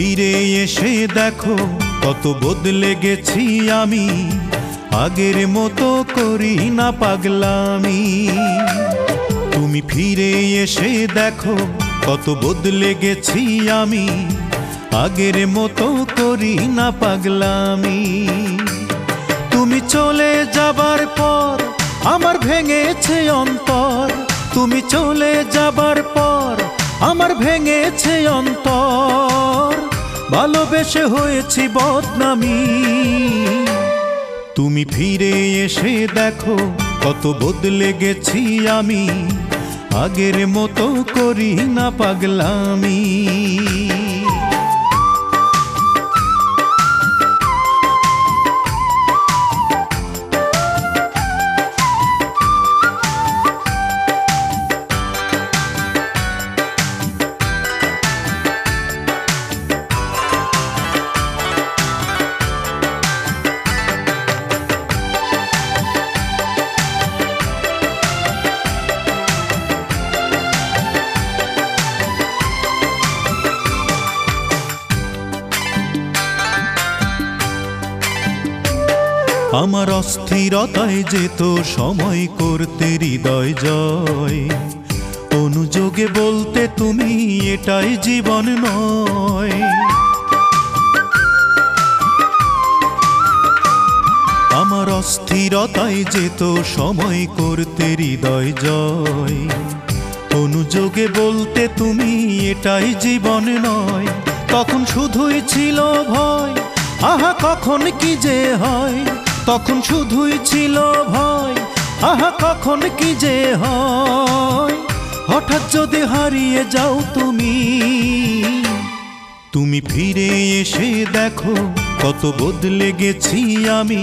ফিরে এসে দেখো কত বদলে গেছি আমি, আগের মতো করি না পাগলামি। তুমি ফিরে এসে দেখো কত বদলে গেছি আমি, আগের মতো করি না পাগলামি। তুমি চলে যাবার পর আমার ভেঙেছে অন্তর, তুমি চলে যাবার পর আমার ভেঙেছে অন্তর, ভালোবেসে হয়েছি বদনামি। তুমি ফিরে এসে দেখো কত বদলে গেছি আমি, আগের মতো করি না পাগলামি। আমার অস্থিরতায় যেত সময় করতে হৃদয় জয়, অনুযোগে বলতে তুমি এটাই জীবন নয়। আমার অস্থিরতায় যেত সময় করতে হৃদয় জয়, অনুযোগে বলতে তুমি এটাই জীবন নয়। তখন শুধুই ছিল ভয়, আহা কখন কি যে হয়, তখন শুধুই ছিল ভয়, আহা কখন কি যে হয়। হঠাৎ যদি হারিয়ে যাও তুমি, তুমি ফিরে এসে দেখো কত বদলে গেছি আমি,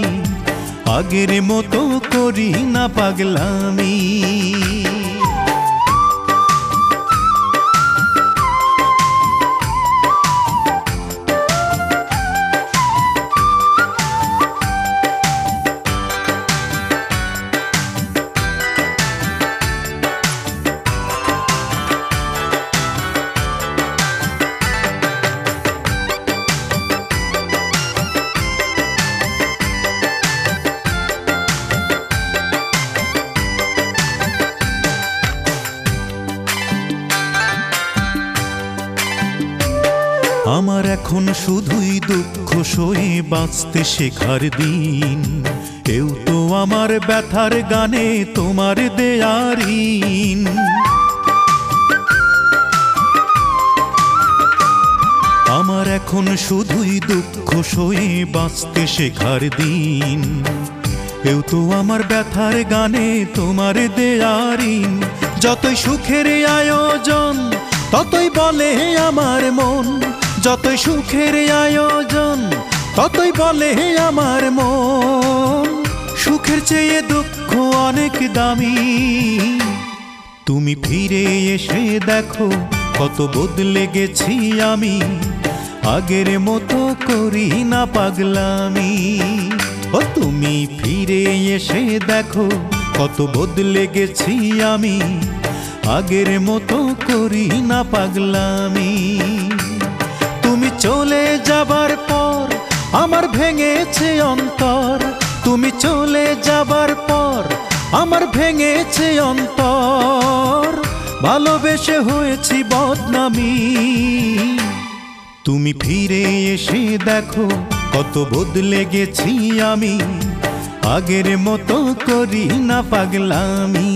আগের মতো করি না পাগলামি। আমার এখন শুধুই দুঃখ সয়ে বাঁচতে শেখার দিন, কেউ তো আমার ব্যথার গানে তোমার দেয়া ঋণ। আমার এখন শুধুই দুঃখ সয়ে বাঁচতে শেখার দিন, কেউ তো আমার ব্যথার গানে তোমার দেয়া ঋণ। যতই সুখের আয়োজন ততই বলে আমার মন, যতই সুখের আয়োজন ততই বলে আমার মন, সুখের চেয়ে দুঃখ অনেক দামি। তুমি ফিরে এসে দেখো কত বদলে গেছি আমি, আগের মতো করি না পাগলামি। ও তুমি ফিরে এসে দেখো কত বদলে গেছি আমি, আগের মতো করি না পাগলামি। তুমি চলে যাবার পর আমার ভেঙেছে অন্তর, তুমি চলে যাবার পর আমার ভেঙেছে অন্তর, ভালোবেসে হয়েছি বদনামি। তুমি ফিরে এসে দেখো কত বদলে গেছি আমি, আগের মতো করি না পাগলামি।